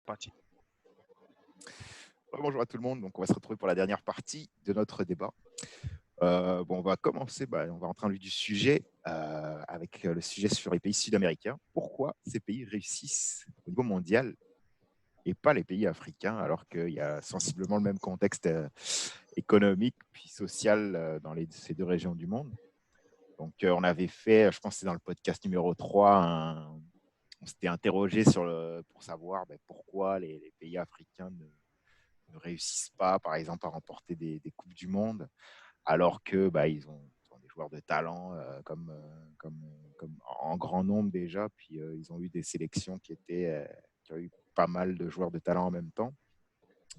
Parti. Bonjour à tout le monde. Donc, on va se retrouver pour la dernière partie de notre débat. On va commencer, on va rentrer dans le vif du sujet avec le sujet sur les pays sud-américains. Pourquoi ces pays réussissent au niveau mondial et pas les pays africains, alors qu'il y a sensiblement le même contexte économique puis social dans ces deux régions du monde. Donc, on avait fait, je pense que c'est dans le podcast numéro 3, on s'était interrogé pour savoir pourquoi les pays africains ne réussissent pas, par exemple, à remporter des Coupes du Monde, alors que ils ont des joueurs de talent comme en grand nombre déjà. Puis ils ont eu des sélections qui ont eu pas mal de joueurs de talent en même temps.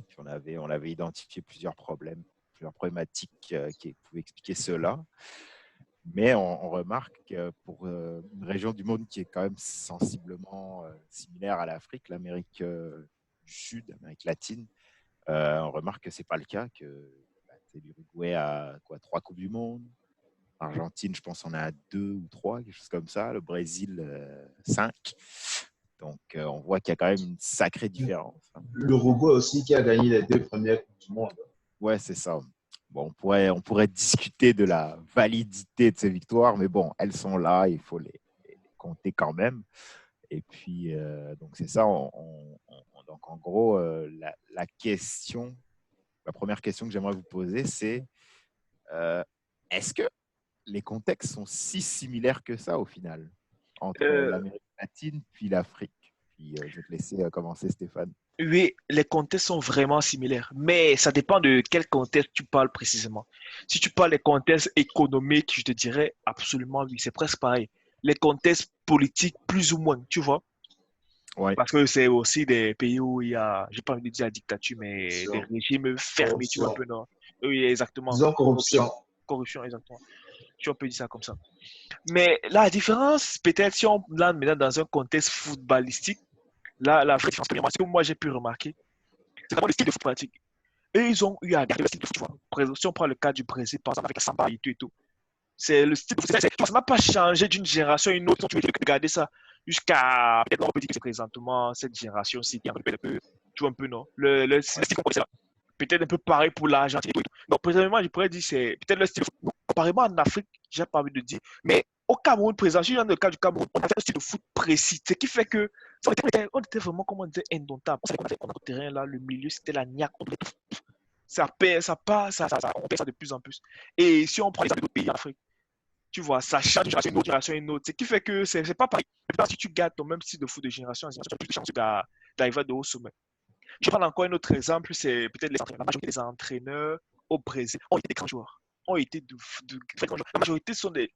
Puis on avait identifié plusieurs problématiques qui pouvaient expliquer cela. Mais on remarque que pour une région du monde qui est quand même sensiblement similaire à l'Afrique, l'Amérique du Sud, l'Amérique latine, on remarque que ce n'est pas le cas, que l'Uruguay a 3 Coupes du Monde. L'Argentine, je pense, en a 2 ou 3, quelque chose comme ça. Le Brésil, 5. Donc, on voit qu'il y a quand même une sacrée différence. L'Uruguay aussi qui a gagné les 2 premières Coupes du Monde. Ouais, c'est ça. Bon, on pourrait discuter de la validité de ces victoires, mais bon, elles sont là, il faut les compter quand même. Et puis, donc c'est ça. Donc, en gros, la première question que j'aimerais vous poser, c'est est-ce que les contextes sont si similaires que ça au final entre l'Amérique latine puis l'Afrique? Puis, je vais te laisser commencer, Stéphane. Oui, les contextes sont vraiment similaires, mais ça dépend de quel contexte tu parles précisément. Si tu parles des contextes économiques, je te dirais absolument oui, c'est presque pareil. Les contextes politiques, plus ou moins, tu vois. Ouais. Parce que c'est aussi des pays où il y a, j'ai pas envie de dire la dictature, mais des régimes fermés, tu vois un peu, non? Oui, exactement. Disons corruption. Corruption, exactement. Tu peux dire ça comme ça. Mais la différence, peut-être si on l'a maintenant dans un contexte footballistique, là, la vraie différence, ce que moi j'ai pu remarquer, c'est vraiment le style de foot pratique. Et ils ont eu à garder le style de foot, tu vois. Si on prend le cas du Brésil, par exemple, avec la samba et tout, c'est le style de foot. Ça n'a pas changé d'une génération à une autre. Tu veux regarder ça jusqu'à, peut-être on peut dire que c'est présentement cette génération-ci qui est un peu, tu vois un peu, non? Le style qu'on connaît, peut-être un peu pareil pour l'Argentine et tout. Donc, précisément, je pourrais dire c'est peut-être le style de foot. Comparément en Afrique, j'ai pas envie de dire, mais au Cameroun, présent, si je dans le cas du Cameroun, on avait un style de foot précis, ce qui fait que on était vraiment, comment on disait, indomptable. On savait qu'on avait notre terrain là, le milieu, c'était la niaque. On perd, on perd ça de plus en plus. Et si on prend les autres pays en Afrique, tu vois, ça change d'une génération à une autre. Ce qui fait que c'est pas pareil. Si tu gardes ton même style de foot de génération en génération, tu as plus de chances d'arriver de haut sommet. Je prends encore un autre exemple, c'est peut-être les entraîneurs. La majorité des entraîneurs au Brésil ont été des grands joueurs. La majorité sont des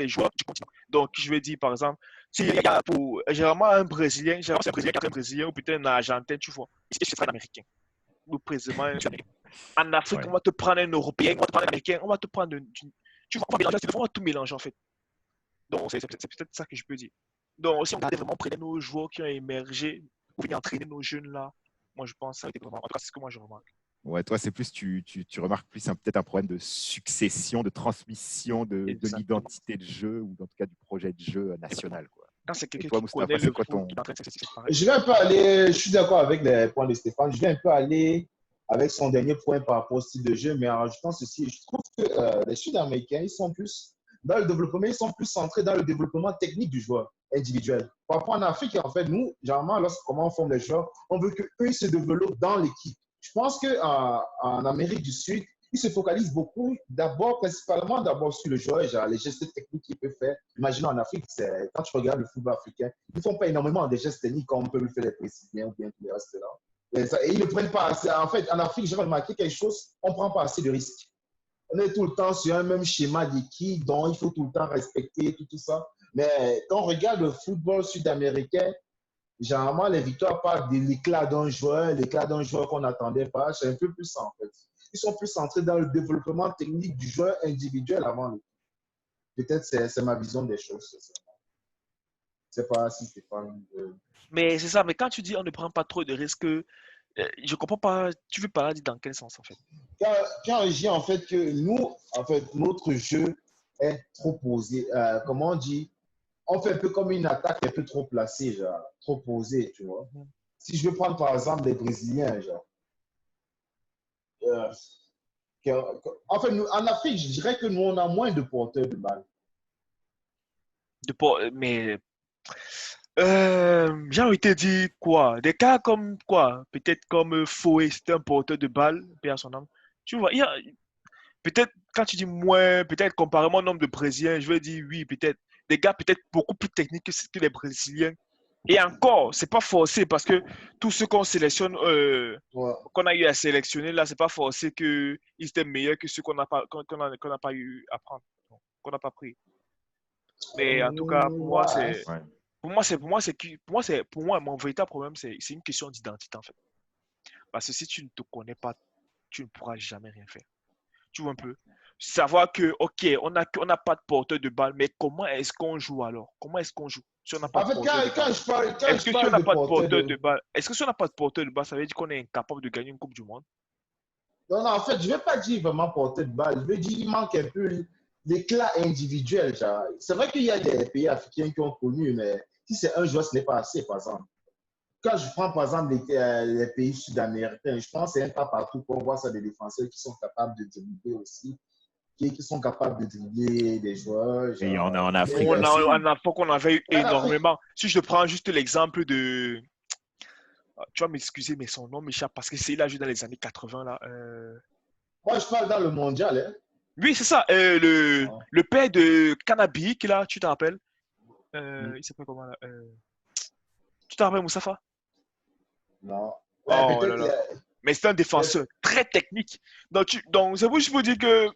joueurs du continent. Donc, je vais dire, par exemple, s'il y a généralement un Brésilien, c'est un Brésilien qui est un Brésilien ou peut-être un Argentin, tu vois. Ici, c'est un Américain. Ou précisément un Américain. En Afrique, on va te prendre un Européen, on va te prendre un Américain, on va te prendre tu vois, on va tout mélanger en fait. Donc, c'est peut-être ça que je peux dire. Donc, si on regardait vraiment près nos joueurs qui ont émergé, pour venir entraîner nos jeunes là, moi je pense que ça a été vraiment. En tout cas, c'est ce que moi je remarque. Ouais, toi, c'est plus, tu remarques plus peut-être un problème de succession, de transmission de l'identité de jeu ou en tout cas du projet de jeu national, quoi. Quand c'est quelqu'un toi, qui connaît le foot, Je vais un peu aller, je suis d'accord avec les points de Stéphane, je vais un peu aller avec son dernier point par rapport au style de jeu, mais en rajoutant ceci, je trouve que les Sud-Américains, ils sont plus dans le développement, ils sont plus centrés dans le développement technique du joueur individuel. Par rapport en Afrique, en fait, nous, généralement, lorsqu'on forme les joueurs, on veut qu'eux se développent dans l'équipe. Je pense qu'en Amérique du Sud, ils se focalisent beaucoup, principalement sur le joueur, genre les gestes techniques qu'il peut faire. Imaginons en Afrique, quand tu regardes le football africain, ils ne font pas énormément de gestes techniques comme on peut le faire les Brésiliens ou bien tous les restes là. Et ils ne prennent pas assez. En fait, en Afrique, j'ai remarqué quelque chose, on ne prend pas assez de risques. On est tout le temps sur un même schéma d'équipe, dont il faut tout le temps respecter, tout ça. Mais quand on regarde le football sud-américain, généralement, les victoires partent de l'éclat d'un joueur qu'on n'attendait pas. C'est un peu plus ça, en fait. Ils sont plus centrés dans le développement technique du joueur individuel avant l'équipe. Peut-être c'est ma vision des choses. Je ne sais pas si c'est pas Mais c'est ça, mais quand tu dis on ne prend pas trop de risques, je comprends pas, tu veux parler dans quel sens en fait? Quand je dis en fait que nous, en fait, notre jeu est trop posé. Comment on dit? On fait un peu comme une attaque un peu trop placée, genre, trop posée, tu vois. si je veux prendre par exemple des Brésiliens, genre, euh, en fait, nous, en Afrique, je dirais que nous, on a moins de porteurs de balles. Mais j'ai envie de te dire quoi? Des cas comme quoi? Peut-être comme Foé, c'était un porteur de balles, paix à son âme. Tu vois, peut-être quand tu dis moins, peut-être comparément au nombre de Brésiliens, je vais dire oui, peut-être. Des gars peut-être beaucoup plus techniques que les Brésiliens. Et encore, c'est pas forcé parce que tous ceux qu'on sélectionne, Ouais. qu'on a eu à sélectionner là, c'est pas forcé qu'ils étaient meilleurs que ceux qu'on n'a pas eu à prendre, qu'on n'a pas pris. Mais en tout cas, pour moi, Ouais. c'est Ouais. pour moi, mon véritable problème, c'est une question d'identité en fait. Parce que si tu ne te connais pas, tu ne pourras jamais rien faire. Tu vois un peu. Savoir que, ok, on n'a pas de porteur de balle, mais comment est-ce qu'on joue alors? Comment est-ce qu'on joue si on n'a pas En de fait, porteur de balle? quand Est-ce je que si on parle n'a de pas de porteur porteur de de... balle, est-ce que si on n'a pas de porteur de balle, ça veut dire qu'on est incapable de gagner une Coupe du Monde? Non, non, en fait, je ne vais pas dire vraiment porteur de balle. Je veux dire qu'il manque un peu l'éclat individuel. Genre. C'est vrai qu'il y a des pays africains qui ont connu, mais si c'est un joueur, ce n'est pas assez, par exemple. Quand je prends, par exemple, les pays sud-américains, je pense que c'est un pas partout qu'on voit ça des défenseurs qui sont capables de dribbler aussi, qui sont capables de dribbler des joueurs. Et il y en Genre, a en Afrique aussi. En Afrique, on avait eu en Afrique, énormément. Si je te prends juste l'exemple de. Tu vas m'excuser, mais son nom m'échappe parce que c'est il a joué dans les années 80 là. moi, je parle dans le mondial. Hein. Oui, c'est ça. Ouais. Le père de Cannabis, là, tu te rappelles? Mm. Il s'appelle comment là? Tu te rappelles, Moustapha? Non. Ouais, Oh là peut-être. là. Mais c'est un défenseur très technique. Donc c'est pour juste vous dire que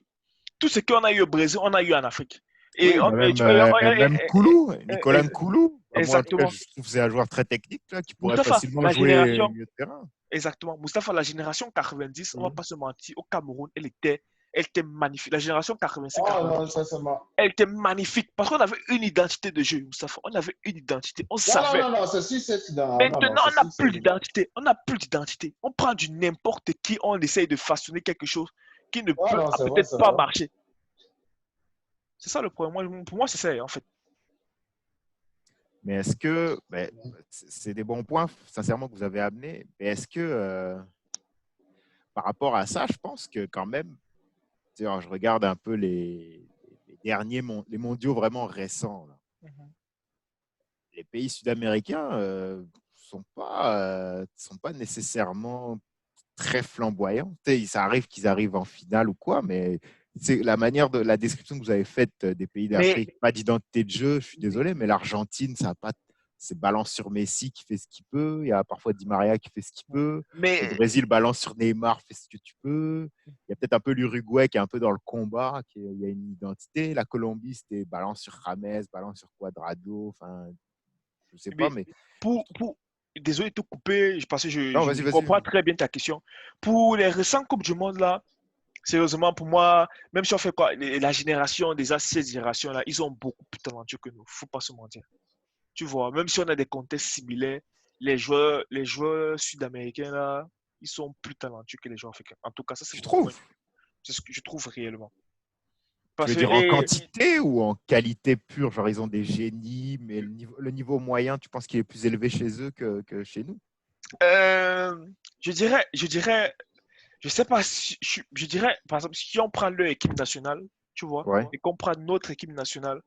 tout ce qu'on a eu au Brésil, on a eu en Afrique. Et, Oui, on, mais et même, tu- et- même Koulou, Nicolas et- Nkoulou, moi en tout cas, exactement. je trouve que c'est un joueur très technique là, qui pourrait Mustapha, facilement la jouer génération, milieu de terrain. exactement. Mustapha, la génération 90, on va Mm. pas se mentir, au Cameroun, elle était magnifique. La génération Oh non, 85-90, ça, c'est moi. elle était magnifique parce qu'on avait une identité de jeu, Mustapha. On avait une identité. On Non, non, savait. non, non, c'est sûr, c'est non, non, non, Maintenant, c'est on n'a sûr, c'est plus d'identité. On n'a plus d'identité. On prend du n'importe qui, on essaye de façonner quelque chose qui ne Oh peut non, c'est vrai, peut-être c'est pas vrai. marcher. C'est ça le problème. Pour moi, c'est ça, en fait. Mais est-ce que, ben, c'est des bons points, sincèrement, que vous avez amenés, mais est-ce que, par rapport à ça, je pense que quand même, je regarde un peu les derniers les mondiaux vraiment récents, là. Mhm. Les pays sud-américains sont pas nécessairement très flamboyants. Ça arrive qu'ils arrivent en finale ou quoi, mais c'est la manière de la description que vous avez faite des pays Mais, d'Afrique, pas d'identité de jeu, je suis désolé, mais l'Argentine, ça a pas. C'est balance sur Messi qui fait ce qu'il peut. Il y a parfois Di Maria qui fait ce qu'il peut. Le mais, Brésil balance sur Neymar, fait ce que tu peux. Il y a peut-être un peu l'Uruguay qui est un peu dans le combat, il y a une identité. La Colombie, c'était balance sur James, balance sur Cuadrado. Enfin, je sais pas, mais mais désolé de te couper, parce que non, vas-y, je vas-y, comprends vas-y. très bien ta question. Pour les récents Coupes du Monde, là, sérieusement, pour moi, même si on fait quoi, la génération, déjà cette génération-là, ils sont beaucoup plus talentueux que nous. Faut pas se mentir. Tu vois, même si on a des contextes similaires, les joueurs sud-américains, là, ils sont plus talentueux que les joueurs africains. En tout cas, ça, c'est Tu mon point. trouves? C'est ce que je trouve réellement. Tu Parce veux que, dire en quantité ou en qualité pure? Genre, ils ont des génies, mais le niveau moyen, tu penses qu'il est plus élevé chez eux que chez nous? euh, je dirais, je sais pas si, je dirais, par exemple, si on prend leur équipe nationale, tu vois, Ouais. et qu'on prend notre équipe nationale,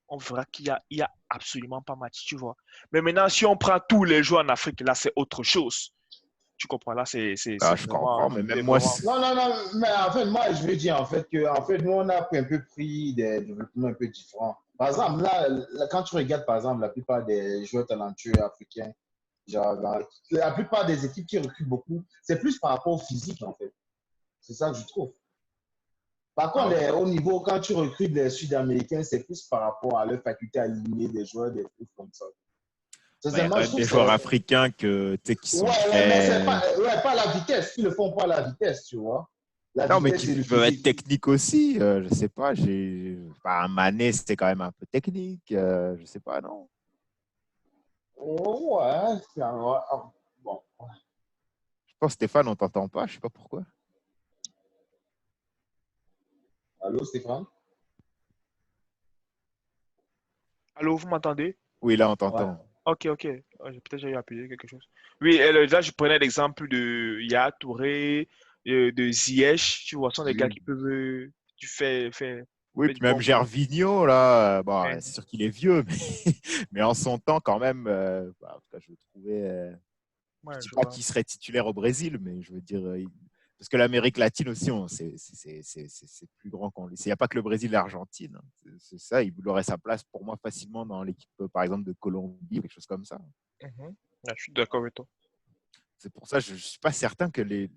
on verra qu'il y a absolument pas match, tu vois. Mais maintenant, si on prend tous les joueurs en Afrique, là, c'est autre chose. Tu comprends, là, Ah, je comprends, mais même c'est moi, vraiment. Non, non, non, mais en fait, moi, je veux dire, en fait, que, en fait, nous, on a un peu pris des développements un peu différents. Par exemple, là, quand tu regardes, par exemple, la plupart des joueurs talentueux africains, genre, la plupart des équipes qui recrutent beaucoup, c'est plus par rapport au physique, en fait. C'est ça que je trouve. Par ah, contre, ok. au niveau, quand tu recrutes les Sud-Américains, c'est plus par rapport à leur faculté à éliminer des joueurs, des trucs comme ça. Bah, il y a quand Sincèrement, je même trouve des que joueurs c'est. africains qui Ouais, sont ouais, mais c'est très. pas, ouais, pas la vitesse. Ils le font pas à la vitesse, tu vois. La Non, mais vitesse qui et le peuvent être physique. techniques aussi. Je sais pas. Un Mané, c'était quand même un peu technique. Je sais pas, non. Oh, ouais, ouais, bon. Je pense Stéphane, on t'entend pas. Je sais pas pourquoi. Allô, Stéphane? Allô, vous m'entendez? Oui, là, on Ouais. t'entend. Ok, ok. Peut-être j'ai appuyé quelque chose. Oui, là, je prenais l'exemple de Ya Touré, de Ziyech. Tu vois, ce sont des gars Oui. qui peuvent. Tu fais, Oui, faire du puis même bon boulot. Gervinho, là, bon, Ouais, c'est sûr qu'il est vieux, mais, mais en son temps, quand même, en tout cas, je le trouvais. Je ouais, dis je pas vois. qu'il serait titulaire au Brésil, mais je veux dire, parce que l'Amérique latine aussi, c'est plus grand qu'on le sait. Il n'y a pas que le Brésil et l'Argentine, hein. C'est ça, il aurait sa place pour moi facilement dans l'équipe, par exemple, de Colombie ou quelque chose comme ça. Mhm. Ouais, je suis d'accord avec toi. C'est pour ça que je ne suis pas certain que les.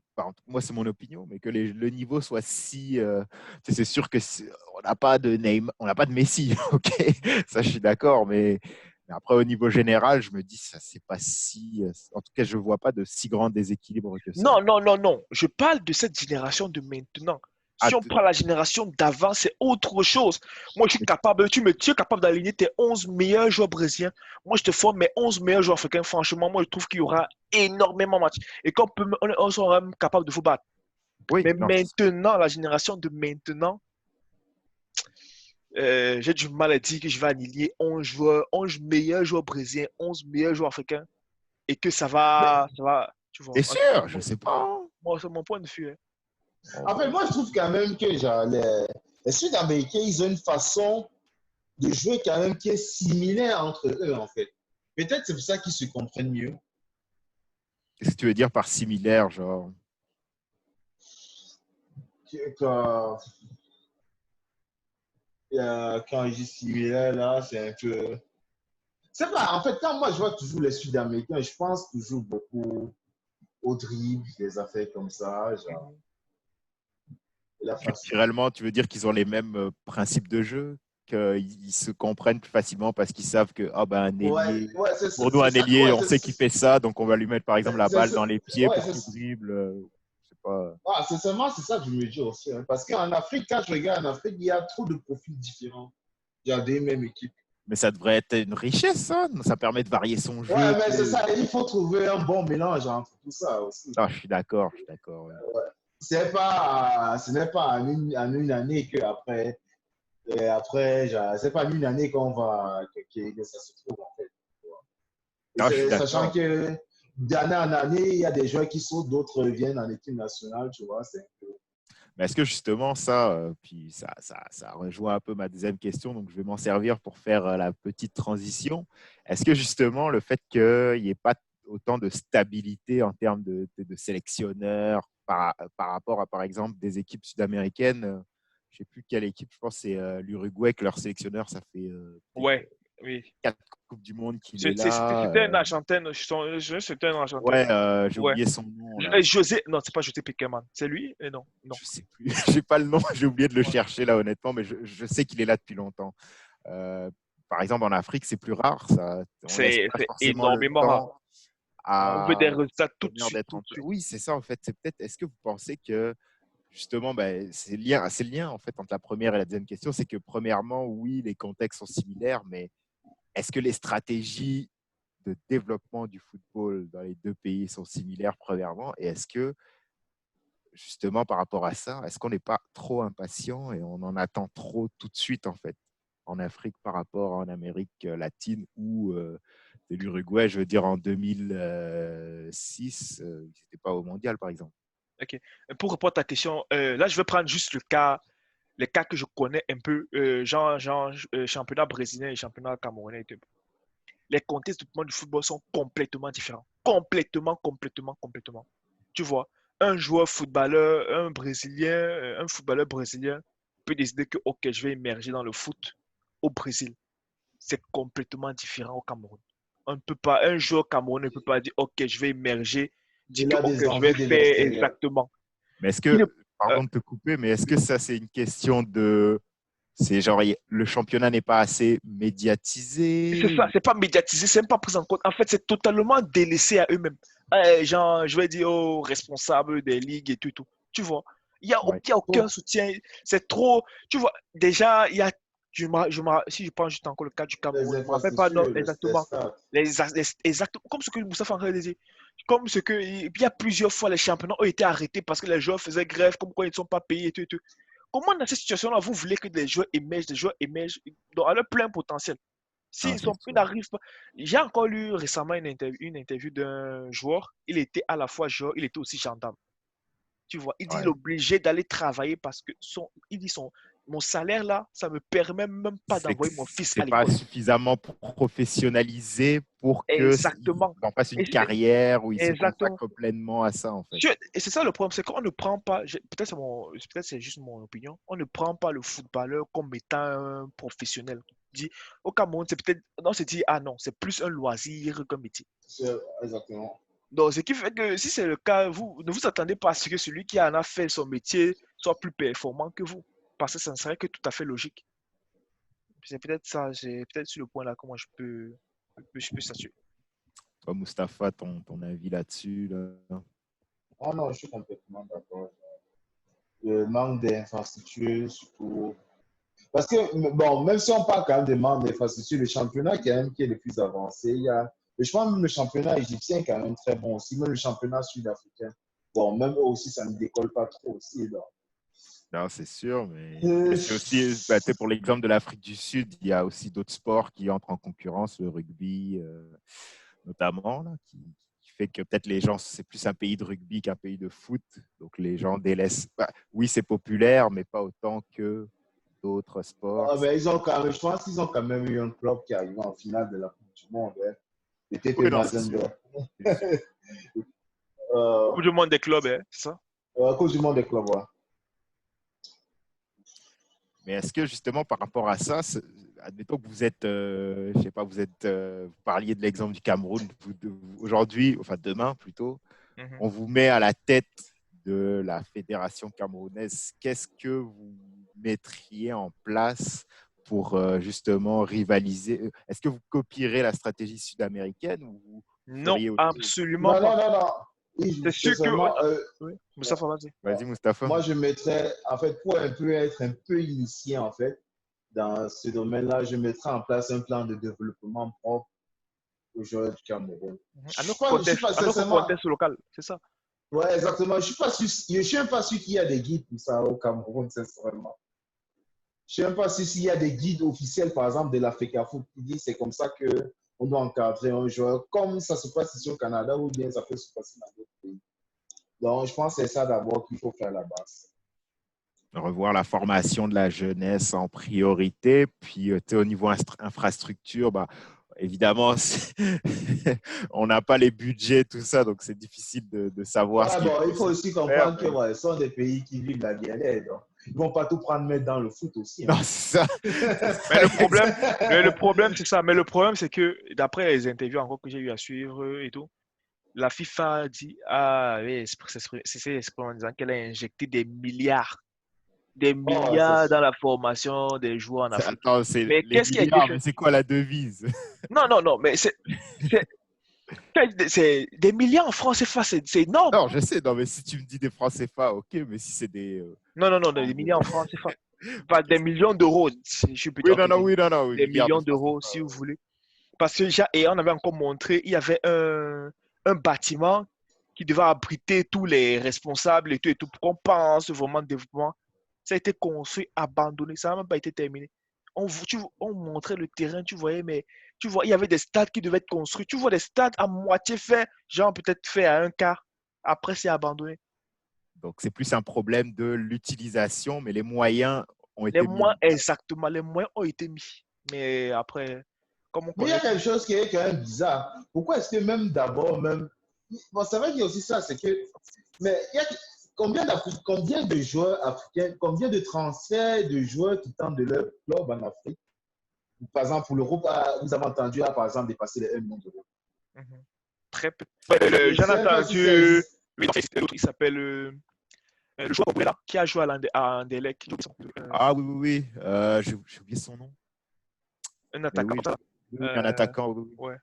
Moi, c'est mon opinion, mais que le niveau soit si. Tu sais, c'est sûr que on n'a pas de Neymar, on n'a pas de Messi, ok. Ça, je suis d'accord, mais après, au niveau général, je me dis, ça, c'est pas si. En tout cas, je ne vois pas de si grand déséquilibre que ça. Non, non, non, non. Je parle de cette génération de maintenant. Ah, Si on prend la génération d'avant, c'est autre chose. Moi, je suis capable, tu es capable d'aligner tes 11 meilleurs joueurs brésiliens. Moi, je te forme mes 11 meilleurs joueurs africains. Franchement, moi, je trouve qu'il y aura énormément de matchs. Et on sera même capable de vous battre. oui, Mais non, maintenant, la génération de maintenant, j'ai du mal à dire que je vais aligner 11 joueurs, 11 meilleurs joueurs brésiliens, 11 meilleurs joueurs africains. Et que ça va, tu vois. t'es sûr? Je ne sais pas, hein. Moi, c'est mon point de vue, hein. Bon, En fait, bon. moi, je trouve quand même que genre, les Sud-Américains, ils ont une façon de jouer quand même qui est similaire entre eux, en fait. Peut-être c'est pour ça qu'ils se comprennent mieux. Qu'est-ce que tu veux dire par similaire, genre? Quand, quand je dis similaire, là, c'est un peu. C'est pas, en fait, quand moi je vois toujours les Sud-Américains, je pense toujours beaucoup au dribble, des affaires comme ça, genre, Mhm. la façon. Structurellement, tu veux dire qu'ils ont les mêmes principes de jeu, qu'ils se comprennent plus facilement parce qu'ils savent que ah ben, un Ouais, ailier, ouais, pour nous, un ça, ailier, on sait qu'il fait ça, donc on va lui mettre par exemple la balle dans les pieds ouais, pour qu'il dribble. Je sais pas. ah, c'est seulement c'est ça que je me dis aussi, hein, parce qu'en Afrique, quand je regarde en Afrique, il y a trop de profils différents. Il y a des mêmes équipes. Mais ça devrait être une richesse, ça permet de varier son Ouais, jeu. mais Tu c'est sais. ça, il faut trouver un bon mélange entre tout ça aussi. Ah, je suis d'accord, ouais. Ce n'est pas en une année que après, c'est pas en une année qu'on va que ça se trouve en fait. Ah, je suis Sachant d'accord. que d'année en année, il y a des joueurs qui sautent, d'autres reviennent en équipe nationale, tu vois. Mais est-ce que justement ça, puis ça rejoint un peu ma deuxième question, donc je vais m'en servir pour faire la petite transition. Est-ce que justement le fait qu'il n'y ait pas autant de stabilité en termes de sélectionneurs par rapport à, par exemple, des équipes sud-américaines, je ne sais plus quelle équipe, je pense que c'est l'Uruguay que leur sélectionneur, ça fait peut-être Ouais, oui. 4 Coupes du Monde qu'il est là. C'était un Argentin. C'était un Argentin. Ouais, j'ai Ouais. oublié son nom là. José, non, c'est pas José Pekerman. C'est lui? Non, non. Je sais plus, j'ai pas le nom, j'ai oublié de le Ouais. chercher là honnêtement, mais je sais qu'il est là depuis longtemps. Euh, Par exemple, en Afrique, c'est plus rare, ça. On laisse pas C'est forcément le énormément rare. temps On veut des à résultats tout de sélectionneurs suite, d'être tout en de place. suite. Oui, c'est ça en fait. C'est peut-être. Est-ce que vous pensez que justement, ben, c'est le lien en fait entre la première et la deuxième question, c'est que premièrement, oui, les contextes sont similaires, mais est-ce que les stratégies de développement du football dans les deux pays sont similaires premièrement, et est-ce que justement par rapport à ça, est-ce qu'on n'est pas trop impatient et on en attend trop tout de suite en fait en Afrique par rapport en Amérique latine ou de l'Uruguay, je veux dire en 2006, ils n'étaient pas au mondial par exemple. Ok. Pour répondre à ta question, là, je vais prendre juste les cas que je connais un peu, championnat brésilien et championnat camerounais. Les contextes de développement du football sont complètement différents. Complètement, complètement, complètement. Tu vois, un footballeur brésilien peut décider que, ok, je vais émerger dans le foot au Brésil. C'est complètement différent au Cameroun. On ne peut pas, un joueur camerounais ne peut pas dire, ok, je vais émerger, dire Il que, a ok, des je vais envies de faire l'extérieur. exactement. Mais est-ce Il que, ne- euh, pardon de te couper, mais est-ce que ça c'est une question de, c'est genre le championnat n'est pas assez c'est médiatisé ça, ou... c'est pas médiatisé, c'est même pas pris en compte. En fait, c'est totalement délaissé à eux-mêmes. Genre, je vais dire aux responsables des ligues et tout, et tout. Tu vois, Ouais. il y a aucun soutien. C'est trop. Tu vois, déjà, il y a. Si je prends juste encore le cas du Les Cameroun, je ne me rappelle pas non, infrastructures, les exactement. stades. Exactement, comme ce que Moussa Fankra disait. Comme ce que. Il y a plusieurs fois, les championnats ont été arrêtés parce que les joueurs faisaient grève, comme quoi ils ne sont pas payés et tout, et tout. Comment, dans cette situation-là, vous voulez que des joueurs émergent à leur plein potentiel? Non, S'ils c'est ils sûr. n'arrivent pas. J'ai encore lu récemment une interview d'un joueur. Il était à la fois joueur, il était aussi gendarme. Tu vois, il dit il est Ouais. obligé d'aller travailler parce que il dit mon salaire là, ça me permet même pas C'est que d'envoyer mon fils à c'est pas l'école. suffisamment professionnalisé pour que Exactement. en fasse une Et carrière où il se exactement. consacre pleinement à ça, en fait. Et c'est ça le problème, c'est qu'on ne prend pas, peut-être c'est juste mon opinion, on ne prend pas le footballeur comme étant un professionnel. On dit, au Cameroun, c'est peut-être, non, c'est dit, ah non, c'est plus un loisir qu'un métier. Exactement. Donc, ce qui fait que si c'est le cas, vous ne vous attendez pas à ce que celui qui en a fait son métier soit plus performant que vous. Parce que ça ne serait que tout à fait logique. C'est peut-être ça, c'est peut-être sur le point là que moi je peux statuer. Toi, Mustapha, ton avis là-dessus, là? Ah non, je suis complètement d'accord. Le manque d'infrastructures, surtout. Parce que, bon, même si on parle quand même de manque d'infrastructures, le championnat quand même qui est le plus avancé, je pense même le championnat égyptien est quand même très bon aussi, même le championnat sud-africain. Bon, même eux aussi, ça ne décolle pas trop aussi. Donc. Non, c'est sûr, mais Euh, c'est aussi, bah, tu sais, pour l'exemple de l'Afrique du Sud, il y a aussi d'autres sports qui entrent en concurrence, le rugby notamment, là, qui fait que peut-être les gens, c'est plus un pays de rugby qu'un pays de foot. Donc les gens délaissent. Bah, oui, c'est populaire, mais pas autant que d'autres sports. mais ils ont quand même, je pense qu'ils ont quand même eu un club qui est arrivé en finale de la Coupe du Monde. Hein. C'était Oui, non, c'est sûr. Mazembe. C'est sûr. Coupe du monde des clubs, hein, c'est ça? Coupe du Monde des clubs, ouais. Mais est-ce que justement par rapport à ça, admettons que vous êtes, je sais pas, vous parliez de l'exemple du Cameroun, aujourd'hui, enfin demain plutôt, Mhm. on vous met à la tête de la fédération camerounaise. Qu'est-ce que vous mettriez en place pour justement rivaliser? Est-ce que vous copierez la stratégie sud-américaine ou vous Non, feriez autre chose? absolument Non, pas. non, non, non. C'est Oui, sûr que. personnellement, Oui, Moustapha, vas-y. Vas-y, Mustapha. moi, je mettrais, en fait, pour un peu être un peu initié, en fait, dans ce domaine-là, je mettrais en place un plan de développement propre aux joueurs du Cameroun. Mhm. Je suis pas À notre sincèrement, contexte local, c'est ça. ouais, exactement. Je suis même pas sûr qu'il y a des guides pour ça au Cameroun, sincèrement. Je suis même pas sûr s'il y a des guides officiels, par exemple, de l'Africa Foot qui disent c'est comme ça que on doit encadrer un joueur, comme ça se passe ici au Canada ou bien ça peut se passer dans d'autres pays. Donc, je pense que c'est ça d'abord qu'il faut faire à la base. Revoir la formation de la jeunesse en priorité. Puis, au niveau infrastructure, bah, évidemment, on n'a pas les budgets, tout ça, donc c'est difficile de savoir ce Ouais, qui est bon, il faut possible aussi de faire. comprendre que ouais, ce sont des pays qui vivent la bien-être. Donc, ils ne vont pas tout prendre mettre dans le foot aussi. Non, Hein. c'est ça. Mais le problème, c'est ça. Mais le problème, c'est que d'après les interviews encore que j'ai eu à suivre et tout, la FIFA dit, ah oui, c'est exprimé en disant qu'elle a injecté des Oh, milliards dans la formation des joueurs en Afrique. Attends, c'est Mais les qu'est-ce qui a été milliards, mais fait? c'est quoi la devise? Non, non, non, mais c'est- c'est des milliards en francs CFA, c'est énorme. Non, je sais, non, mais si tu me dis des francs CFA, ok, mais si c'est des. Non, non, non, En des milliards gros, en francs CFA. Pas des millions d'euros. Je suis plutôt, oui, ok, oui, non, non, oui, des milliards de millions francs d'euros CFA. si vous voulez. Parce que et on avait encore montré, il y avait un bâtiment qui devait abriter tous les responsables et tout pour qu'on pense vraiment au développement. Ça a été construit, abandonné, ça n'a même pas été terminé. On montrait le terrain, tu voyais, mais tu vois, il y avait des stades qui devaient être construits. Tu vois des stades à moitié faits, genre peut-être faits à un quart. Après, c'est abandonné. Donc, c'est plus un problème de l'utilisation, mais les moyens ont Les été moyens, mis. exactement, les moyens ont été mis. Mais après, comme on Mais il y a connaît quelque tout. chose qui est quand même bizarre. Pourquoi est-ce que même d'abord, même. Bon, ça veut dire aussi ça, c'est que. Mais il y a combien de joueurs africains, combien de transferts de joueurs qui tentent de leur club en Afrique? Par exemple, pour l'Europe, vous avez entendu, par exemple, dépasser les 1 million d'euros. Mhm. Très peu. Je ne J'en ai sais même pas si c'est. entendu. Oui, non, l'autre, il s'appelle le joueur congolais là, qui a joué à Anderlecht. Ah oui, oui, oui. J'ai oublié son nom. Un Mais attaquant. oui, Ça. oui, un attaquant. Oui, oui. Ouais.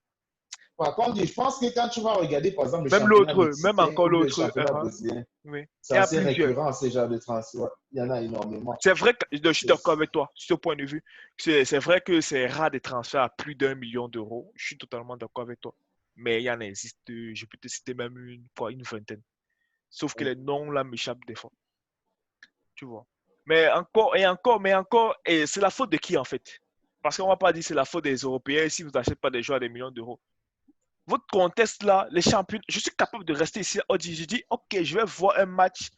Par contre, je pense que quand tu vas regarder, par exemple, le Même championnat l'autre, même mexicain encore ou le l'autre. championnat brésilien, Oui. c'est Il y a assez plusieurs. récurrent, ces genres de transferts. Il y en a énormément. C'est vrai que je suis C'est- d'accord avec toi sur ce point de vue. C'est vrai que c'est rare des transferts à plus d'1 million d'euros. Je suis totalement d'accord avec toi. Mais il y en existe, je peux te citer même une vingtaine. Sauf que les noms là m'échappent des fois. Tu vois. Mais encore, et c'est la faute de qui en fait? Parce qu'on ne va pas dire que c'est la faute des Européens si vous n'achetez pas des joueurs à des millions d'euros. Votre contest là, les champions, je suis capable de rester ici. Je dis, ok, je vais voir un match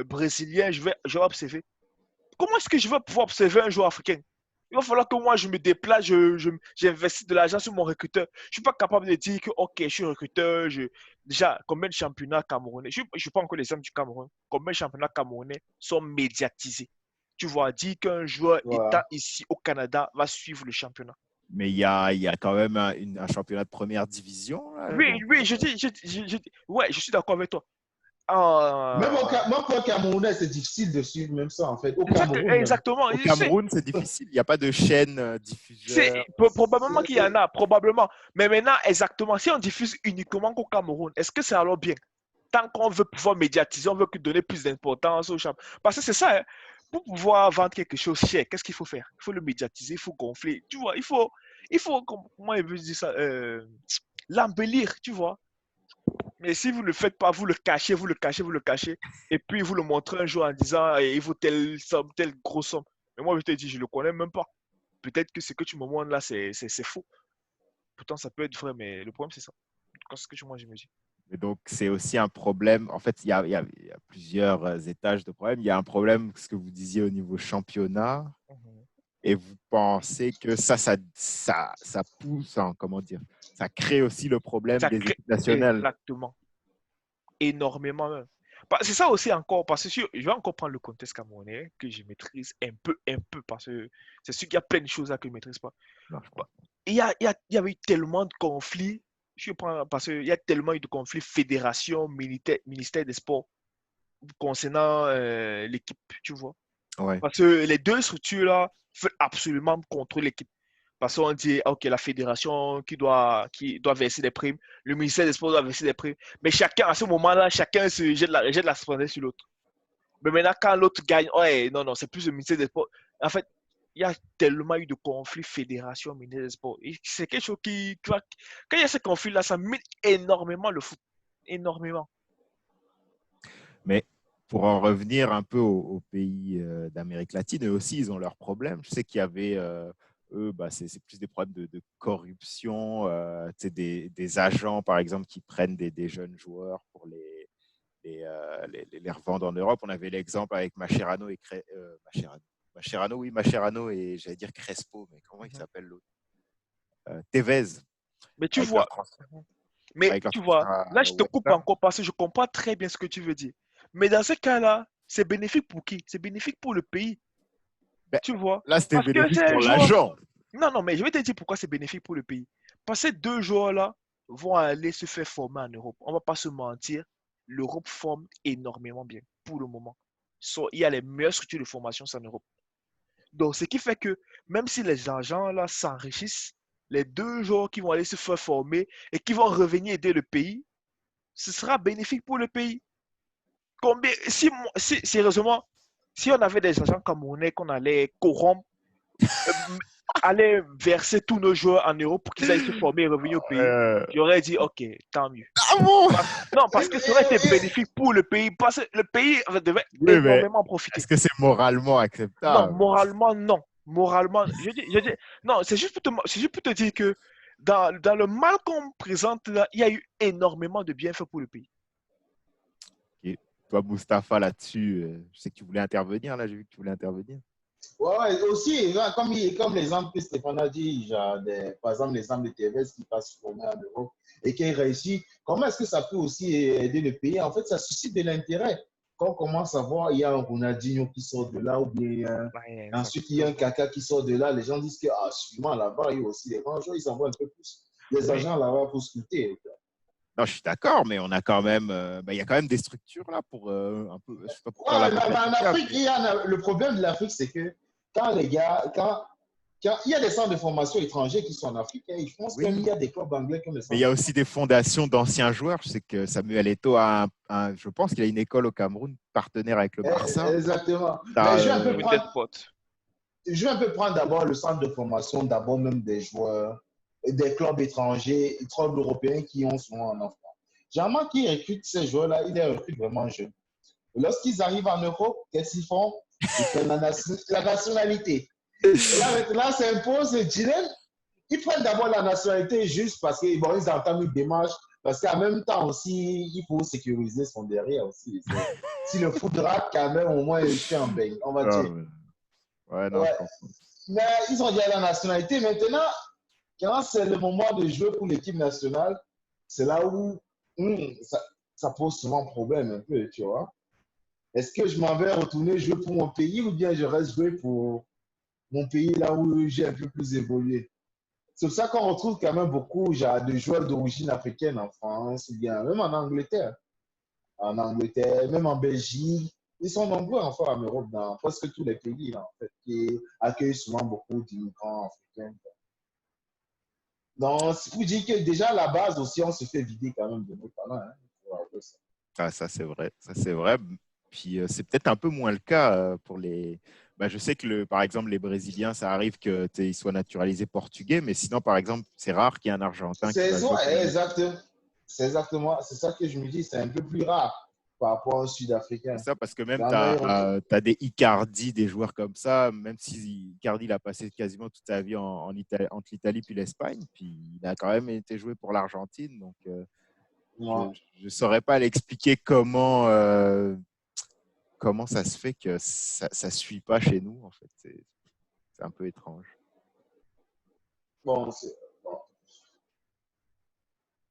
brésilien, je vais observer. Comment est-ce que je vais pouvoir observer un joueur africain? Il va falloir que moi, je me déplace, j'investis de l'argent sur mon recruteur. Je ne suis pas capable de dire que, ok, je suis recruteur. Déjà, combien de championnats camerounais? Je ne suis pas encore l'exemple du Cameroun. Combien de championnats camerounais sont médiatisés? Tu vois, dire qu'un joueur étant Voilà. ici au Canada va suivre le championnat. Mais il y a quand même un championnat de première division. Là, Oui, donc, oui, ouais, je suis d'accord avec toi. Euh, Même pour un Camerounais, c'est difficile de suivre même ça, en fait. Au Cameroun, même. exactement. au Cameroun, c'est difficile. Il n'y a pas de chaîne diffuseur. Probablement qu'il y en a, probablement. Mais maintenant, exactement, si on diffuse uniquement qu'au Cameroun, est-ce que c'est alors bien? Tant qu'on veut pouvoir médiatiser, on veut donner plus d'importance au champ. Parce que c'est ça, hein. Pour pouvoir vendre quelque chose cher, qu'est-ce qu'il faut faire? Il faut le médiatiser, il faut gonfler. Tu vois, comment je veux dire ça, l'embellir, tu vois. Mais si vous ne le faites pas, vous le cachez, vous le cachez, vous le cachez, et puis vous le montrez un jour en disant, il faut telle somme, telle grosse somme. Mais moi, je te dis, je ne le connais même pas. Peut-être que ce que tu me montres là, c'est faux. Pourtant, ça peut être vrai, mais le problème, c'est ça. Quand ce que moi, je me dis. Et donc, c'est aussi un problème. En fait, il y a plusieurs étages de problème. Il y a un problème, ce que vous disiez au niveau championnat, et vous pensez que ça pousse, hein, comment dire, ça crée aussi le problème Ça des crée équipes nationales. exactement, énormément même. C'est ça aussi encore, parce que je vais encore prendre le contexte camerounais que je maîtrise un peu, parce que c'est sûr qu'il y a plein de choses là que je ne maîtrise pas. Non, je Bah, comprends. il y avait eu tellement de conflits, parce qu'il y a tellement eu de conflits fédération, ministère des Sports concernant l'équipe, tu vois. Ouais. Parce que les deux structures-là veulent absolument contrôler l'équipe. Parce qu'on dit, ok, la fédération qui doit verser des primes, le ministère des Sports doit verser des primes. Mais chacun, à ce moment-là, chacun se jette la responsabilité sur l'autre. Mais maintenant, quand l'autre gagne, ouais, non, c'est plus le ministère des Sports. En fait, il y a tellement eu de conflits fédération, ministère des Sports. C'est quelque chose quand il y a ce conflit-là, ça mine énormément le foot. Énormément. Mais pour en revenir un peu aux pays d'Amérique latine, eux aussi, ils ont leurs problèmes. Je sais qu'il y avait, eux, c'est plus des problèmes de corruption, des agents, par exemple, qui prennent des jeunes joueurs pour les revendre en Europe. On avait l'exemple avec Mascherano et Mascherano et j'allais dire Crespo, mais comment il s'appelle l'autre? Tevez, Mais tu avec leur vois, transfert, mais avec leur tu vois, transfert là, à je te West coupe Ham. encore parce que je comprends très bien ce que tu veux dire. Mais dans ce cas-là, c'est bénéfique pour qui? C'est bénéfique pour le pays, Ben, tu vois. là, c'était Parce que bénéfique c'est un pour joueur. l'agent. Non, non, mais je vais te dire pourquoi c'est bénéfique pour le pays. Parce que ces deux joueurs-là vont aller se faire former en Europe. On ne va pas se mentir, l'Europe forme énormément bien pour le moment. Il y a les meilleures structures de formation en Europe. Donc, ce qui fait que même si les agents-là s'enrichissent, les deux joueurs qui vont aller se faire former et qui vont revenir aider le pays, ce sera bénéfique pour le pays. Combien, sérieusement, si on avait des agents camerounais qu'on allait corrompre, euh, aller verser tous nos joueurs en Europe pour qu'ils aillent se former et revenir au pays, j'aurais dit, ok, tant mieux. Ah bon? Non, Et, parce que ça aurait été bénéfique pour le pays, parce que le pays devait Oui, mais énormément profiter. est-ce que c'est moralement Non, acceptable? moralement, non. Moralement, non, c'est juste pour te dire que dans le mal qu'on présente là, il y a eu énormément de bienfaits pour le pays. Ok. Toi, Mustapha, là-dessus, je sais que tu voulais intervenir. Là, j'ai vu que tu voulais intervenir. ouais, aussi, comme l'exemple que Stéphane a dit, genre par exemple, l'exemple de Tevez qui passe former en Europe et qui réussit, comment est-ce que ça peut aussi aider le pays? En fait, ça suscite de l'intérêt. Quand on commence à voir, il y a un Ronaldinho qui sort de là, ou bien Ouais, ensuite il y a un Kaka qui sort de là, les gens disent que, ah, sûrement là-bas, il y a aussi des grands joueurs, ils envoient un peu plus. Les oui. agents là-bas pour sculpter. Non, je suis d'accord, mais on a quand même, il y a quand même des structures là pour un peu, je sais pas pour faire Ouais, l'avocat en du diable. Afrique, le problème de l'Afrique, c'est que quand les gars, quand il y a des centres de formation étrangers qui sont en Afrique, hein, je pense qu'il Oui, y a des clubs anglais comme les mais il centres y a de aussi formation. des fondations d'anciens joueurs. Je sais que Samuel Eto'o je pense qu'il a une école au Cameroun partenaire avec le Barça. Exactement. Mais T'as, je vais un peu prendre d'abord le centre de formation, d'abord même des joueurs, des clubs étrangers, des clubs européens qui ont souvent en enfant. Généralement, qui recrutent ces joueurs-là, ils les recrutent vraiment jeunes. Lorsqu'ils arrivent en Europe, qu'est-ce qu'ils font? Ils prennent la nationalité. Et là, maintenant, s'impose Dylan. Ils prennent d'abord la nationalité juste parce qu'ils bon, ils entament une démarche. Parce qu'en même temps aussi, il faut sécuriser son derrière aussi. Si le foot rate, quand même, au moins, il fait un bang. On va Ah, dire. ouais, non, je Ouais. comprends. Mais ils ont déjà la nationalité. Maintenant, quand c'est le moment de jouer pour l'équipe nationale, c'est là où ça pose souvent problème un peu, tu vois. Est-ce que je m'en vais retourner jouer pour mon pays ou bien je reste jouer pour mon pays là où j'ai un peu plus évolué? C'est pour ça qu'on retrouve quand même beaucoup genre, de joueurs d'origine africaine en France, ou bien même en Angleterre. En Angleterre, même en Belgique. Ils sont nombreux enfin en Europe, dans presque tous les pays là, en fait, qui accueillent souvent beaucoup d'immigrants africains. Donc, c'est pour dire que déjà à la base aussi, on se fait vider quand même de nos talents. Hein, pour avoir ça. Ah, ça, c'est vrai. Ça, c'est vrai. Puis, c'est peut-être un peu moins le cas pour les. Bah, je sais que, par exemple, les Brésiliens, ça arrive qu'ils soient naturalisés portugais, mais sinon, par exemple, c'est rare qu'il y ait un Argentin qui va jouer pour la nationalité. C'est exactement, c'est ça que je me dis, c'est un peu plus rare par rapport aux C'est Sud-Africains. ça, parce que même tu Quand même, as, des Icardi, des joueurs comme ça, même si Icardi il a passé quasiment toute sa vie entre l'Italie puis l'Espagne, puis il a quand même été joué pour l'Argentine. Donc, je ouais. ne saurais pas l'expliquer comment ça se fait que ça ne suit pas chez nous, en fait. C'est un peu étrange. Bon, bon.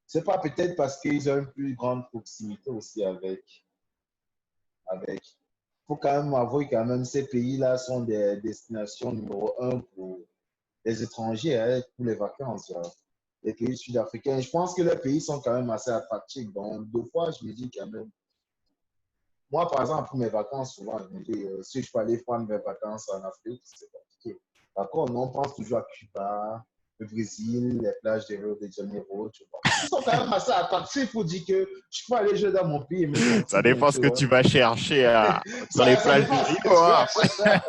C'est pas peut-être parce qu'ils ont une plus grande proximité aussi avec. Il faut quand même avouer quand même ces pays-là sont des destinations numéro un pour les étrangers, hein, pour les vacances. Genre. Les pays sud-africains, je pense que les pays sont quand même assez attractifs. Donc, deux fois, je me dis quand même. Moi, par exemple, pour mes vacances, souvent, je me dis, si je peux aller prendre mes vacances en Afrique, c'est compliqué. D'accord, on pense toujours à Cuba, le Brésil, les plages de Rio de Janeiro, tu vois. Ils sont quand même assez attractifs pour dire que je peux aller jouer dans mon pays et me Ça sentir bien, dépend ce tu que vois. tu vas chercher sur les Ça plages de dépend ce que Rio. tu Hein. vas chercher.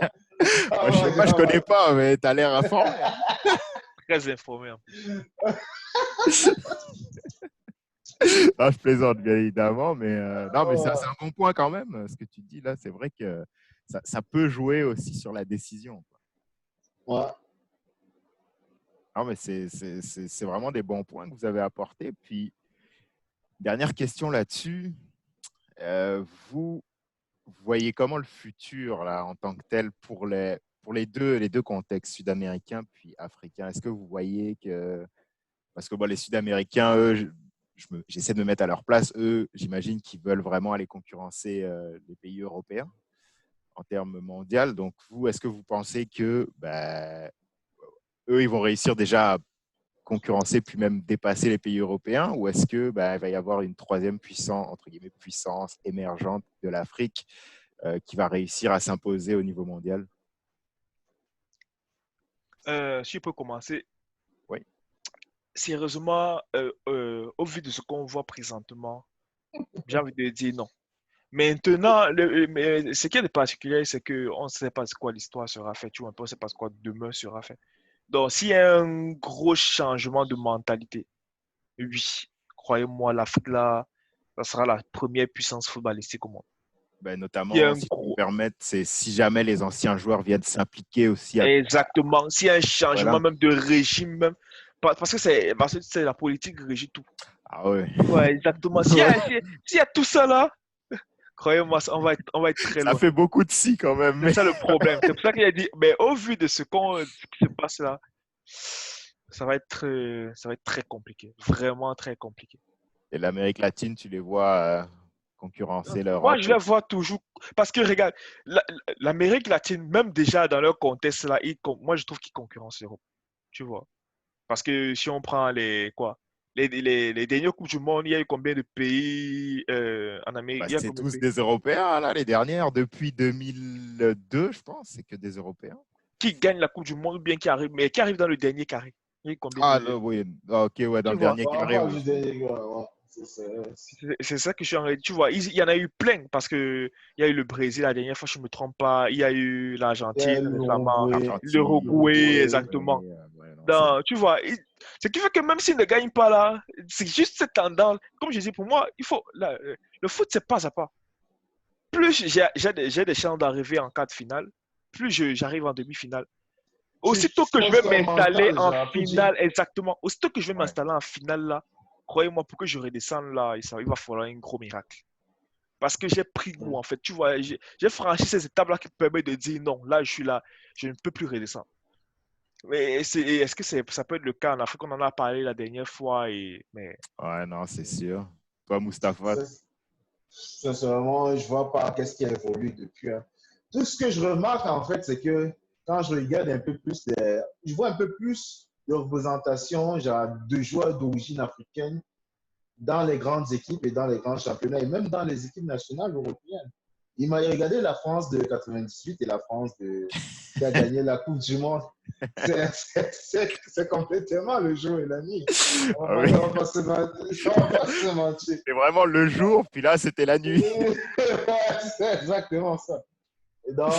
Moi, je sais pas, je connais pas, mais tu as l'air informé. Hein. Très informé. Non, je plaisante, bien évidemment, mais non, mais c'est un bon point quand même. Ce que tu dis là, c'est vrai que ça peut jouer aussi sur la décision. Quoi. Ouais. Non, mais c'est vraiment des bons points que vous avez apportés. Puis, dernière question là-dessus. Vous voyez comment le futur, là, en tant que tel, pour les deux contextes, sud-américains puis africains? Est-ce que vous voyez que… Parce que bon, les Sud-Américains, eux, j'essaie de me mettre à leur place. Eux, j'imagine qu'ils veulent vraiment aller concurrencer les pays européens en termes mondiaux. Donc, vous, est-ce que vous pensez que eux, ils vont réussir déjà à concurrencer puis même dépasser les pays européens, ou est-ce que il va y avoir une troisième puissance, entre guillemets, puissance émergente de l'Afrique qui va réussir à s'imposer au niveau mondial? Si je peux commencer, Oui. sérieusement, au vu de ce qu'on voit présentement, j'ai envie de dire non. Maintenant, mais ce qui est de particulier, c'est qu'on ne sait pas quoi l'histoire sera faite, tu vois, on ne sait pas quoi demain sera fait. Donc, s'il y a un gros changement de mentalité, oui, croyez-moi, l'Afrique, là, ça sera la première puissance footballistique au monde. Il y a Notamment, un si je peux me gros... permettre, c'est si jamais les anciens joueurs viennent s'impliquer aussi. Exactement. S'il y a un changement Voilà. même de régime, même, parce que c'est la politique qui régit tout. Ah ouais. Ouais, exactement. S'il y a, Ouais. s'il y a tout ça là, croyez-moi, on va être très Ça loin. fait beaucoup de si quand même. C'est Mais… ça le problème. C'est pour ça qu'il a dit, mais au vu de ce qui se passe là, ça va être très compliqué. Vraiment très compliqué. Et l'Amérique latine, tu les vois concurrencer Moi, l'Europe. je les vois toujours. Parce que regarde, l'Amérique latine, même déjà dans leur contexte là, moi je trouve qu'ils concurrencent l'Europe. Tu vois. Parce que si on prend les dernières Coupes du Monde, il y a eu combien de pays en Amérique? Il y a C'est combien de tous pays des Européens, là, les dernières. Depuis 2002, je pense, c'est que des Européens. qui gagnent la Coupe du Monde ou bien qui arrivent, mais qui arrivent dans le dernier carré? Il y a eu combien Ah, de. non, oui. Ah, ok, ouais, dans Tu le vois. dernier Bon, carré, enfin, oui. ouais. C'est ça que je suis en train de. Tu vois, il y en a eu plein parce que il y a eu le Brésil la dernière fois, je ne me trompe pas. Il y a eu l'Argentine récemment, Argentine, l'Uruguay, l'Uruguay. exactement. ouais, non, Tu vois, ce qui fait que même s'ils ne gagnent pas là, c'est juste cette tendance. Comme je dis, pour moi, le foot, c'est pas à pas. Plus j'ai des chances d'arriver en quart de finale, plus j'arrive en demi-finale. Aussitôt que je penses vais qu'un m'installer mental, en genre, Fidji? finale, exactement. Aussitôt que je vais Ouais. m'installer en finale là, croyez-moi, pour que je redescende là, il va falloir un gros miracle. Parce que j'ai pris goût en fait. Tu vois, j'ai franchi ces étapes là qui me permettent de dire non, là je suis là, je ne peux plus redescendre. Mais est-ce que ça peut être le cas en Afrique? On en a parlé la dernière fois, mais Ouais, non, c'est sûr. Toi, Mustapha, Sincèrement, je vois pas qu'est-ce qui a évolué depuis, hein. Tout ce que je remarque, en fait, c'est que quand je regarde un peu plus, je vois un peu plus de représentation genre, de joueurs d'origine africaine dans les grandes équipes et dans les grands championnats et même dans les équipes nationales européennes. Il m'a regardé la France de 98 et la France qui a gagné la Coupe du Monde. C'est complètement le jour et la nuit. On ah va oui, pas, on va pas se mentir. On va pas se mentir. c'est vraiment le jour, puis là, c'était la nuit. C'est exactement ça. Et donc,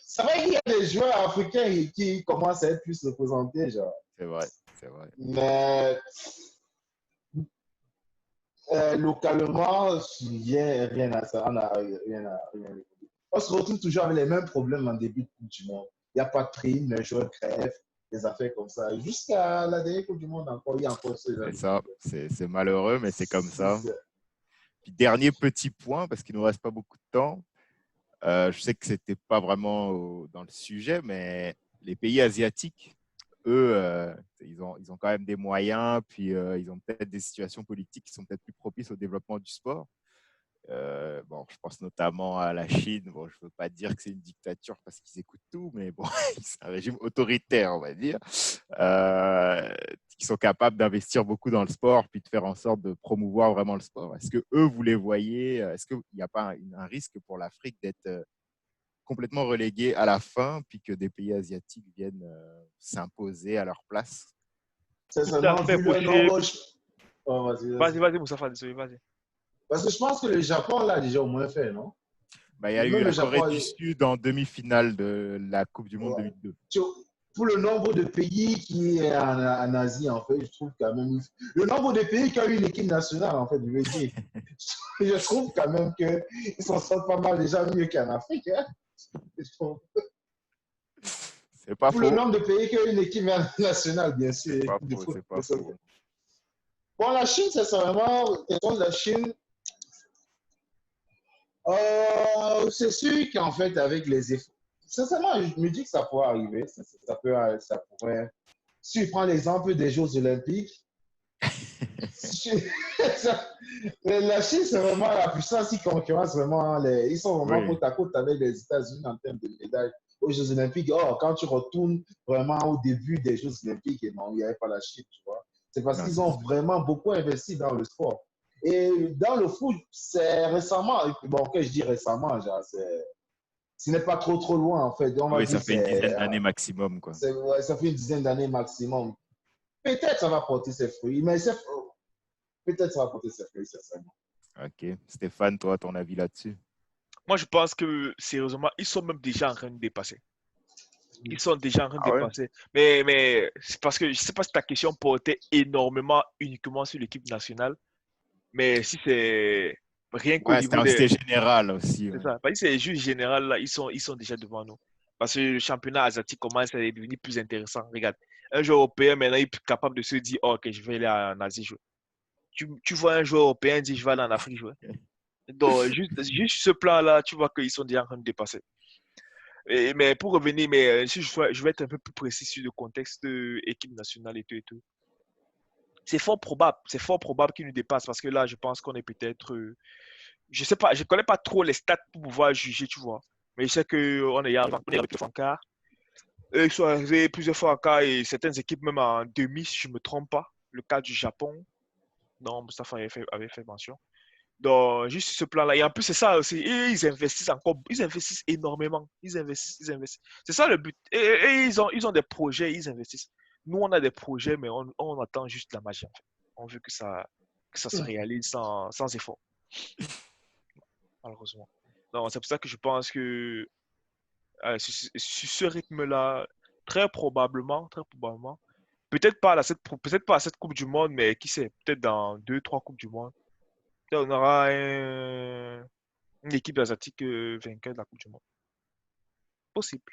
c'est vrai qu'il y a des joueurs africains qui commencent à être plus représentés, genre. C'est vrai, c'est vrai. Mais localement, rien à ça. On n'a rien. On se retrouve toujours avec les mêmes problèmes en début de Coupe du Monde. Il n'y a pas de prime, les joueurs crèvent, des affaires comme ça. Jusqu'à la dernière Coupe du Monde, encore, il y a encore ce genre C'est de ça. problème. C'est malheureux, mais c'est comme ça. C'est- Puis, dernier petit point, parce qu'il ne nous reste pas beaucoup de temps. Je sais que ce n'était pas vraiment dans le sujet, mais les pays asiatiques, eux, ils ont quand même des moyens, puis ils ont peut-être des situations politiques qui sont peut-être plus propices au développement du sport. Bon, je pense notamment à la Chine. Bon, je ne veux pas dire que c'est une dictature parce qu'ils écoutent tout, mais bon, c'est un régime autoritaire, on va dire, qui sont capables d'investir beaucoup dans le sport puis de faire en sorte de promouvoir vraiment le sport. Est-ce que eux, vous les voyez? Est-ce qu'il n'y a pas un risque pour l'Afrique d'être complètement relégué à la fin puis que des pays asiatiques viennent s'imposer à leur place? C'est tout à seulement fait vu le possible. nombre. Oh, Vas-y, vas-y, Moustapha, désolé, vas-y. Parce que je pense que le Japon l'a déjà au moins fait, non? Ben, il y a eu Même le la Corée Japon, du Sud en demi-finale de la Coupe du Monde ouais. 2002. Pour le nombre de pays qui est en Asie, en fait, je trouve quand même. Le nombre de pays qui ont une équipe nationale, en fait, je veux dire. Je trouve quand même qu'ils s'en sortent pas mal déjà mieux qu'en Afrique, hein. C'est pas Pour le faux. nombre de pays qui ont une équipe nationale, bien C'est sûr, pas de faux. foot. C'est pas faux. Bon, la Chine, c'est vraiment. Question de la Chine, c'est sûr qu'en fait, avec les efforts. Sincèrement, je me dis que ça pourrait arriver. Ça pourrait. Si je prends l'exemple des Jeux Olympiques, la Chine, c'est vraiment la puissance qui concurrence vraiment. Ils sont vraiment Oui, côte à côte avec les États-Unis en termes de médailles aux Jeux Olympiques. Or, quand tu retournes vraiment au début des Jeux Olympiques, et non, il n'y avait pas la Chine, tu vois. C'est parce non, qu'ils c'est ont sûr. vraiment beaucoup investi dans le sport. Et dans le foot, c'est récemment, bon, que je dis récemment, genre, ce n'est pas trop loin, en fait. On va Oui, dire ça fait une dizaine d'années maximum, quoi. ouais, ça fait une dizaine d'années maximum. Peut-être ça va porter ses fruits, mais peut-être ça va porter ses fruits, sincèrement. Ok. Stéphane, toi, ton avis là-dessus? Moi, je pense que, sérieusement, ils sont même déjà en train de dépasser. Ils sont déjà en train de Ah ouais? dépasser. Mais c'est parce que je ne sais pas si ta question portait énormément uniquement sur l'équipe nationale, mais si c'est rien qu'au Ouais, niveau c'était des. général aussi. C'est Ouais. ça. Parce que c'est les juges généraux, là, ils sont déjà devant nous. Parce que le championnat asiatique commence à devenir plus intéressant. Regarde, un joueur européen, maintenant, il est capable de se dire, oh, ok, je vais aller en Asie jouer. Tu vois un joueur européen dire, je vais aller en Afrique jouer. Donc, juste ce plan-là, tu vois qu'ils sont déjà en train de dépasser. Mais pour revenir, si je vais être un peu plus précis sur le contexte de équipe nationale et tout et tout. C'est fort probable qu'il nous dépasse parce que là, je pense qu'on est peut-être, je sais pas, je connais pas trop les stats pour pouvoir juger, tu vois. Mais je sais qu'on est arrivé plusieurs fois en quart. Eux, ils sont arrivés plusieurs fois en quart et certaines équipes même en demi, si je me trompe pas. Le cas du Japon, dont Mustafa avait fait mention. Donc, juste ce plan-là. Et en plus, c'est ça aussi. Et ils investissent encore. Ils investissent énormément. Ils investissent, ils investissent. C'est ça le but. Et ils ont des projets, ils investissent. Nous, on a des projets, mais on attend juste la magie, en fait. On veut que ça se réalise sans effort, malheureusement. Donc, c'est pour ça que je pense que sur ce rythme-là, très probablement, peut-être pas à cette Coupe du Monde, mais qui sait, peut-être dans deux, trois Coupes du Monde, peut-être on aura une équipe asiatique vainqueur de la Coupe du Monde. Possible.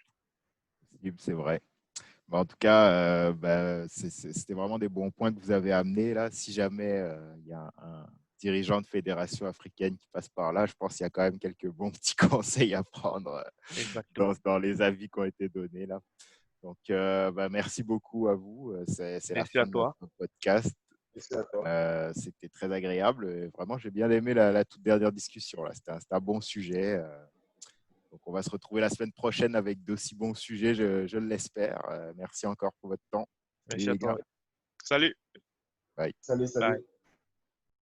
C'est vrai. En tout cas, c'était vraiment des bons points que vous avez amenés là. Si jamais il y a un dirigeant de fédération africaine qui passe par là, je pense qu'il y a quand même quelques bons petits conseils à prendre Exactement. dans les avis qui ont été donnés là. Donc, merci beaucoup à vous. C'est la Merci à fin de toi. notre podcast. Merci à toi. C'était très agréable. Et vraiment, j'ai bien aimé la toute dernière discussion là. C'était un bon sujet. Donc, on va se retrouver la semaine prochaine avec d'aussi bons sujets, je l'espère. Merci encore pour votre temps. Salut Merci à les gars. toi. Salut. Bye. Salut, Bye. salut.